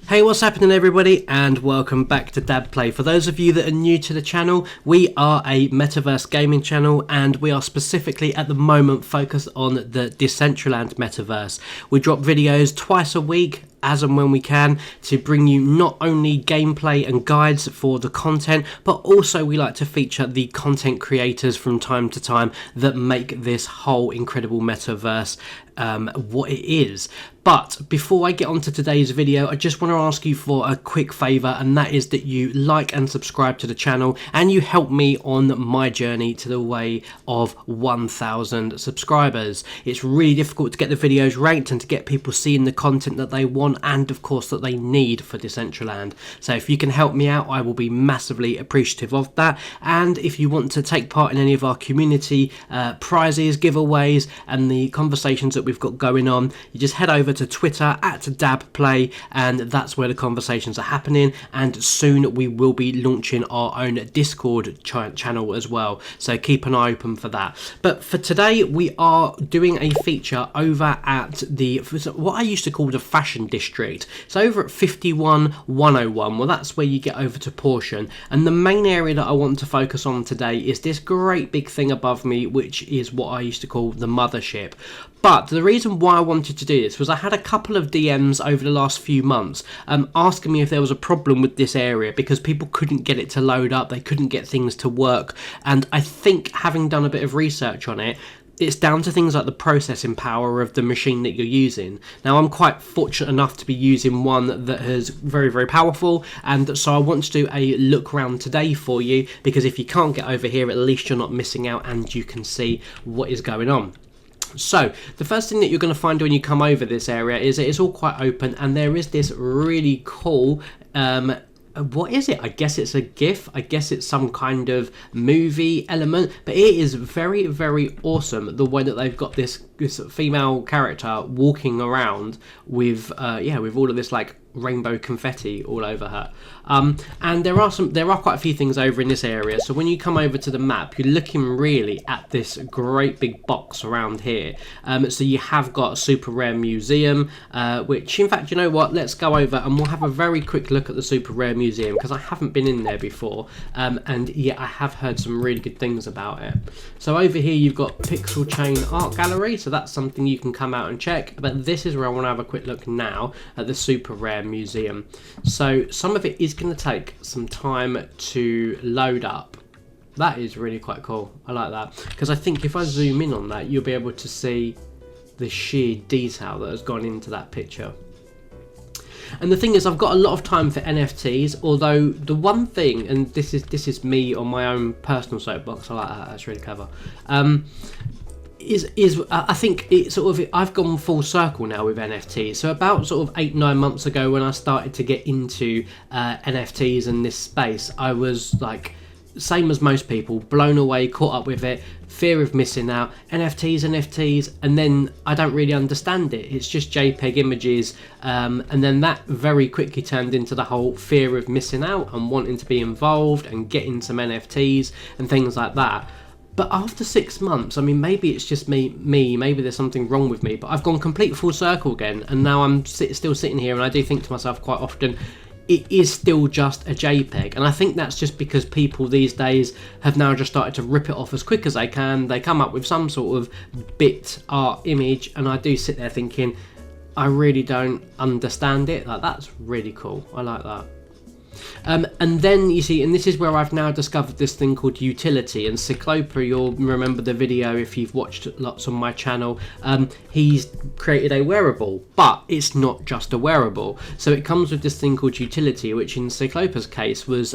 Hey, what's happening everybody, and welcome back to DabPlay. For those of you that are new to the channel, we are a metaverse gaming channel and we are specifically at the moment focused on the Decentraland metaverse. We drop videos twice a week as and when we can to bring you not only gameplay and guides for the content, but also we like to feature the content creators from time to time that make this whole incredible metaverse what it is. But before I get on to today's video, I just want to ask you for a quick favour, and that is that you like and subscribe to the channel and you help me on my journey to the way of 1,000 subscribers. It's really difficult to get the videos ranked and to get people seeing the content that they want and of course that they need for Decentraland. So if you can help me out, I will be massively appreciative of that. And if you want to take part in any of our community prizes, giveaways and the conversations that we've got going on, you just head over to Twitter at DabPlay, and that's where the conversations are happening. And soon we will be launching our own Discord channel as well, so keep an eye open for that. But for today we are doing a feature over at the what I used to call the fashion district. So over at 51101, well, that's where you get over to Portion, and the main area that I want to focus on today is this great big thing above me, which is what I used to call the mothership. But the reason why I wanted to do this was I had a couple of DMs over the last few months asking me if there was a problem with this area because people couldn't get it to load up, they couldn't get things to work. And I think, having done a bit of research on it, it's down to things like the processing power of the machine that you're using. Now, I'm quite fortunate enough to be using one that is very, very powerful, and so I want to do a look around today for you, because if you can't get over here, at least you're not missing out and you can see what is going on. So the first thing that you're going to find when you come over this area is it's all quite open, and there is this really cool what is it? I guess it's a GIF. I guess it's some kind of movie element, but it is very, very awesome the way that they've got this female character walking around with with all of this like rainbow confetti all over her. And there are quite a few things over in this area. So when you come over to the map, you're looking really at this great big box around here. So you have got a super rare museum, which, in fact, you know what, let's go over and we'll have a very quick look at the super rare museum, because I haven't been in there before, and yeah, I have heard some really good things about it. So over here you've got Pixel Chain Art Gallery, so that's something you can come out and check. But this is where I want to have a quick look now at the super rare museum. So some of it is going to take some time to load up. That is really quite cool. I like that, because I think if I zoom in on that, you'll be able to see the sheer detail that has gone into that picture. And the thing is, I've got a lot of time for NFTs, although the one thing, and this is me on my own personal soapbox, I like that, that's really clever, I think it's sort of, I've gone full circle now with NFTs. So about sort of 8-9 months ago, when I started to get into NFTs and this space, I was like, same as most people, blown away, caught up with it, fear of missing out, NFTs, and then I don't really understand it. It's just JPEG images, and then that very quickly turned into the whole fear of missing out and wanting to be involved and getting some NFTs and things like that. But after 6 months, I mean, maybe it's just me, maybe there's something wrong with me, but I've gone complete full circle again, and now I'm still sitting here, and I do think to myself quite often, it is still just a JPEG. And I think that's just because people these days have now just started to rip it off as quick as they can. They come up with some sort of bit art image, and I do sit there thinking, I really don't understand it. Like, that's really cool. I like that. And then you see, and this is where I've now discovered this thing called utility. And Cyclopa, you'll remember the video if you've watched lots on my channel, he's created a wearable, but it's not just a wearable. So it comes with this thing called utility, which in Cyclopa's case was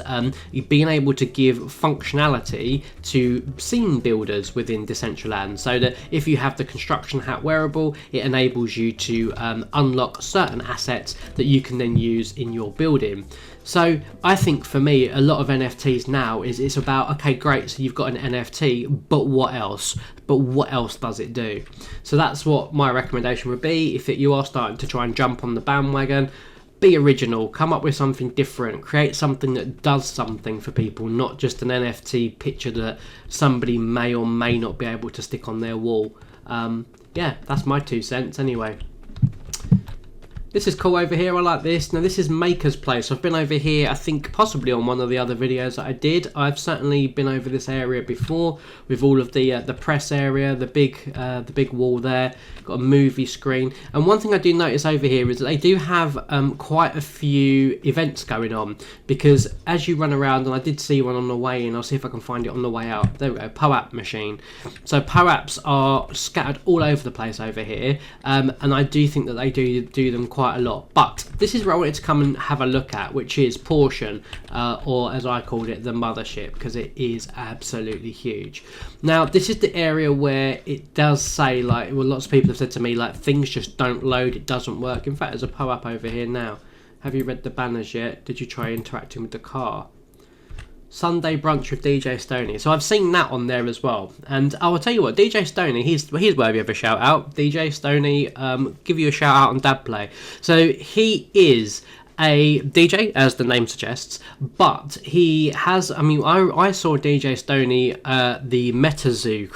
being able to give functionality to scene builders within Decentraland, so that if you have the construction hat wearable, it enables you to unlock certain assets that you can then use in your building. So I think for me, a lot of NFTs now it's about, okay, great, so you've got an NFT, but what else? But what else does it do? So that's what my recommendation would be. If you are starting to try and jump on the bandwagon, be original, come up with something different, create something that does something for people, not just an NFT picture that somebody may or may not be able to stick on their wall. Yeah, that's my 2 cents anyway. This is cool over here, I like this. Now this is Maker's Place. I've been over here, I think possibly on one of the other videos that I did. I've certainly been over this area before with all of the press area, the big wall there, got a movie screen. And one thing I do notice over here is that they do have quite a few events going on, because as you run around, and I did see one on the way in, I'll see if I can find it on the way out. There we go, POAP machine. So POAPs are scattered all over the place over here, and I do think that they do them quite a lot. But this is where I wanted to come and have a look at, which is Portion, or as I called it, the mothership, because it is absolutely huge. Now this is the area where it does say, like, well, lots of people have said to me, like, things just don't load, it doesn't work. In fact, there's a POAP over here now. Have you read the banners yet? Did you try interacting with the car? Sunday brunch with DJ Stoney. So I've seen that on there as well. And I will tell you what, DJ Stoney, he's worthy of a shout out. DJ Stoney, give you a shout out on DabPlay. So he is a DJ, as the name suggests, but he has, I mean, I saw DJ Stoney the MetaZoo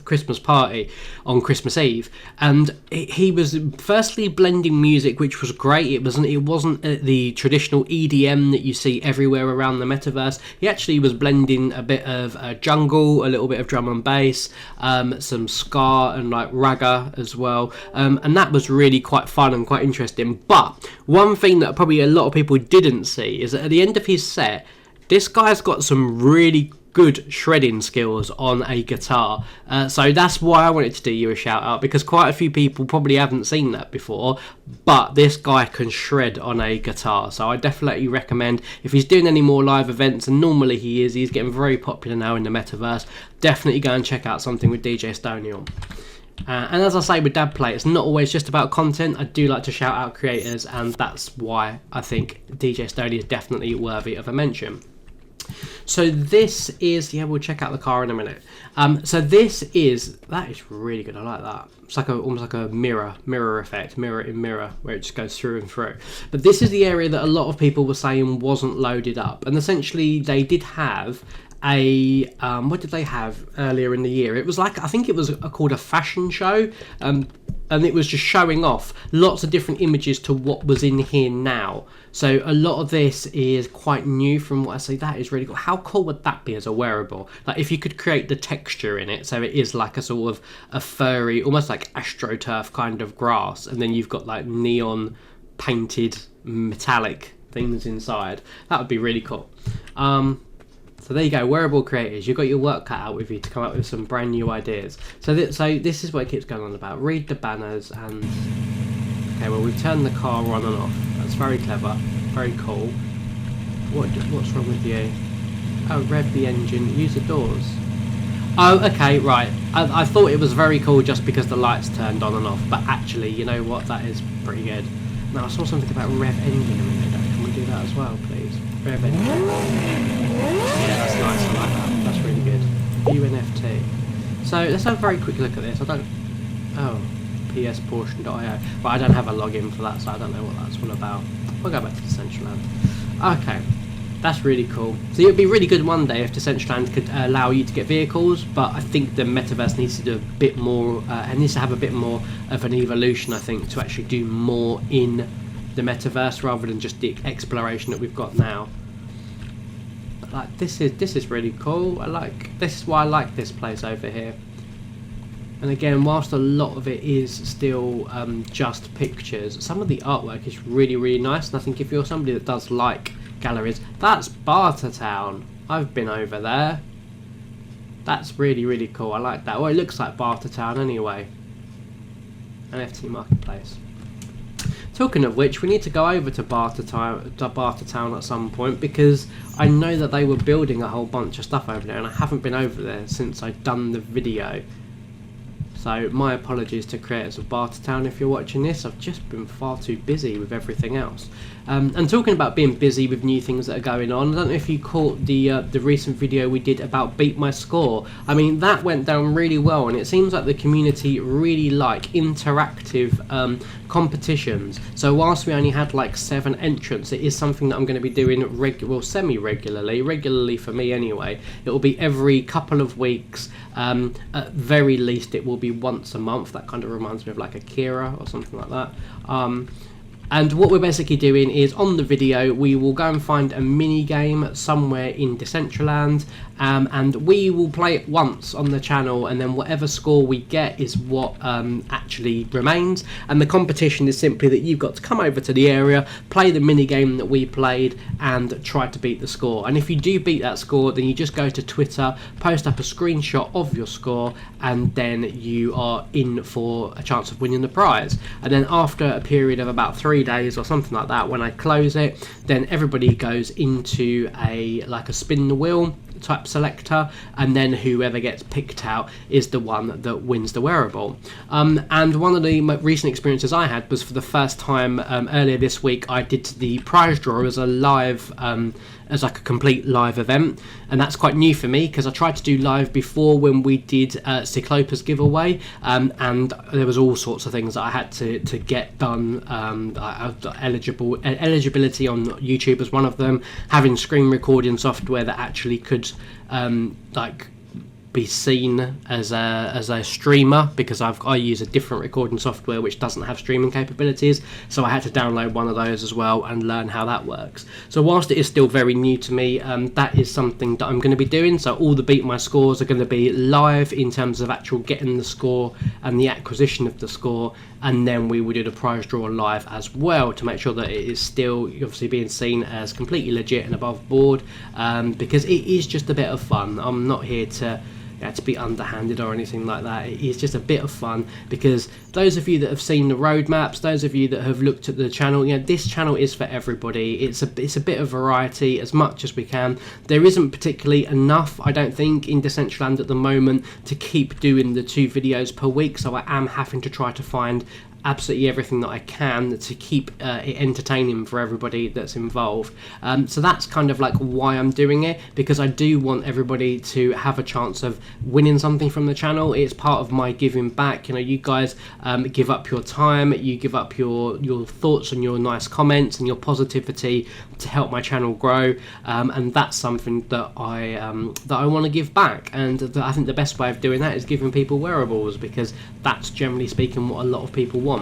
Christmas party on Christmas Eve, and he was firstly blending music, which was great. It wasn't the traditional EDM that you see everywhere around the metaverse. He actually was blending a bit of jungle, a little bit of drum and bass, some ska and like ragga as well, and that was really quite fun and quite interesting. But one thing that probably a lot of people didn't see is that at the end of his set, this guy's got some really good shredding skills on a guitar, so that's why I wanted to do you a shout out, because quite a few people probably haven't seen that before, but this guy can shred on a guitar. So I definitely recommend, if he's doing any more live events, and normally he's getting very popular now in the metaverse, definitely go and check out something with DJ Stoney on. And as I say with DabPlay, it's not always just about content. I do like to shout out creators, and that's why I think DJ Stoney is definitely worthy of a mention. So this is, yeah, we'll check out the car in a minute. So that is really good. I like that. It's like almost like a mirror effect, mirror in mirror, where it just goes through and through. But this is the area that a lot of people were saying wasn't loaded up, and essentially they did have a what did they have earlier in the year? It was like, I think it was called a fashion show, and it was just showing off lots of different images to what was in here now. So a lot of this is quite new from what I see. That is really cool. How cool would that be as a wearable? Like if you could create the texture in it, so it is like a sort of a furry, almost like AstroTurf kind of grass, and then you've got like neon painted metallic things inside. That would be really cool. So there you go, wearable creators. You've got your work cut out with you to come up with some brand new ideas. So this is what it keeps going on about. Read the banners and... Okay, well, we've turned the car on and off. That's very clever, very cool. What's wrong with you? Oh, rev the engine, use the doors. Oh, okay, right. I thought it was very cool just because the lights turned on and off, but actually, you know what? That is pretty good. Now, I saw something about rev engine a minute ago. Can we do that as well, please? Rev engine. Yeah, that's nice. I like that. That's really good. View NFT. So let's have a very quick look at this. Oh, psportion.io. But I don't have a login for that, so I don't know what that's all about. We'll go back to Decentraland. Okay, that's really cool. So it would be really good one day if Decentraland could allow you to get vehicles, but I think the metaverse needs to do a bit more, and needs to have a bit more of an evolution, I think, to actually do more in the metaverse rather than just the exploration that we've got now. But like this is really cool. This is why I like this place over here. And again, whilst a lot of it is still just pictures, some of the artwork is really, really nice. And I think if you're somebody that does like galleries, that's Bartertown. I've been over there. That's really, really cool. I like that. Well, it looks like Bartertown anyway. NFT Marketplace. Talking of which, we need to go over to Bartertown at some point, because I know that they were building a whole bunch of stuff over there, and I haven't been over there since I'd done the video. So my apologies to creators of Bartertown if you're watching this. I've just been far too busy with everything else. And talking about being busy with new things that are going on, I don't know if you caught the recent video we did about Beat My Score. I mean, that went down really well, and it seems like the community really like interactive competitions. So whilst we only had like 7 entrants, it is something that I'm going to be doing regularly for me anyway. It will be every couple of weeks. At very least it will be once a month. That kind of reminds me of like Akira or something like that. And what we're basically doing is, on the video, we will go and find a mini game somewhere in Decentraland, and we will play it once on the channel, and then whatever score we get is what actually remains. And the competition is simply that you've got to come over to the area, play the mini game that we played, and try to beat the score. And if you do beat that score, then you just go to Twitter, post up a screenshot of your score, and then you are in for a chance of winning the prize. And then after a period of about 3 days or something like that, when I close it, then everybody goes into a spin the wheel type selector, and then whoever gets picked out is the one that wins the wearable. And one of the recent experiences I had was, for the first time earlier this week, I did the prize draw as a live as like a complete live event, and that's quite new for me because I tried to do live before when we did Cyclopa's giveaway, and there was all sorts of things that I had to get done. Eligibility on YouTube was one of them, having screen recording software that actually could be seen as a streamer, because I use a different recording software which doesn't have streaming capabilities, so I had to download one of those as well and learn how that works. So whilst it is still very new to me, that is something that I'm going to be doing. So all the Beat My Scores are going to be live in terms of actual getting the score and the acquisition of the score, and then we will do the prize draw live as well to make sure that it is still obviously being seen as completely legit and above board, because it is just a bit of fun. I'm not here to be underhanded or anything like that. It is just a bit of fun, because those of you that have seen the roadmaps, those of you that have looked at the channel, this channel is for everybody. It's a bit of variety as much as we can. There isn't particularly enough, I don't think, in Decentraland at the moment to keep doing the 2 videos per week, so I am having to try to find absolutely everything that I can to keep it entertaining for everybody that's involved. So that's kind of like why I'm doing it, because I do want everybody to have a chance of winning something from the channel. It's part of my giving back. You guys give up your time, you give up your thoughts and your nice comments and your positivity to help my channel grow, and that's something that I want to give back. And I think the best way of doing that is giving people wearables, because that's generally speaking what a lot of people want.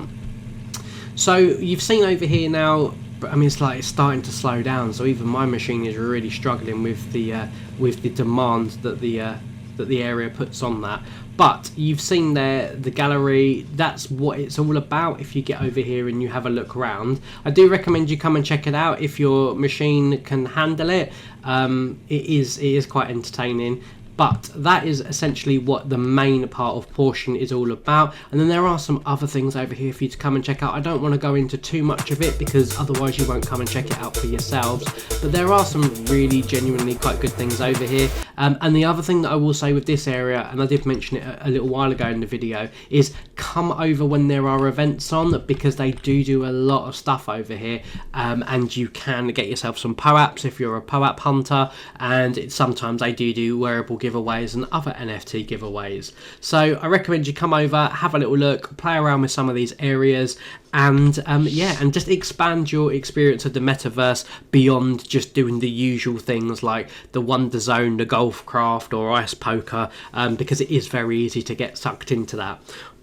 So you've seen over here now, I mean, it's starting to slow down, so even my machine is really struggling with the demand that the area puts on that. But you've seen there the gallery, that's what it's all about. If you get over here and you have a look around, I do recommend you come and check it out if your machine can handle it. It is quite entertaining. But that is essentially what the main part of portion is all about. And then there are some other things over here for you to come and check out. I don't want to go into too much of it, because otherwise you won't come and check it out for yourselves. But there are some really genuinely quite good things over here. And the other thing that I will say with this area, and I did mention it a little while ago in the video, is come over when there are events on, because they do a lot of stuff over here. And you can get yourself some POAPs if you're a POAP hunter, and sometimes they do wearable giveaways and other NFT giveaways. So I recommend you come over, have a little look, play around with some of these areas, and and just expand your experience of the metaverse beyond just doing the usual things like the Wonder Zone, the Golf Craft or Ice Poker, because it is very easy to get sucked into that.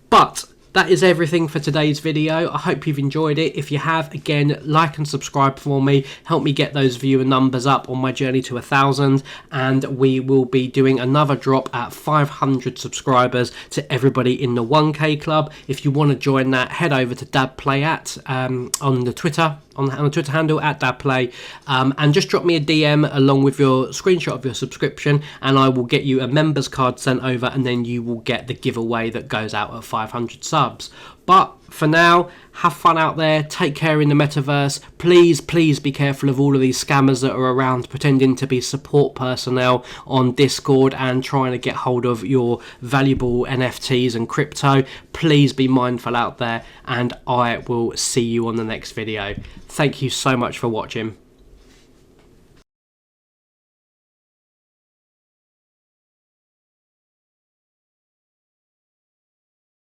But that is everything for today's video. I hope you've enjoyed it. If you have, again, like and subscribe for me. Help me get those viewer numbers up on my journey to 1,000. And we will be doing another drop at 500 subscribers to everybody in the 1K club. If you want to join that, head over to DabPlay on the Twitter. On the Twitter handle at DabPlay, and just drop me a DM along with your screenshot of your subscription, and I will get you a members card sent over, and then you will get the giveaway that goes out at 500 subs. But for now, have fun out there, take care in the metaverse. Please be careful of all of these scammers that are around pretending to be support personnel on Discord and trying to get hold of your valuable NFTs and crypto. Please be mindful out there, and I will see you on the next video. Thank you so much for watching.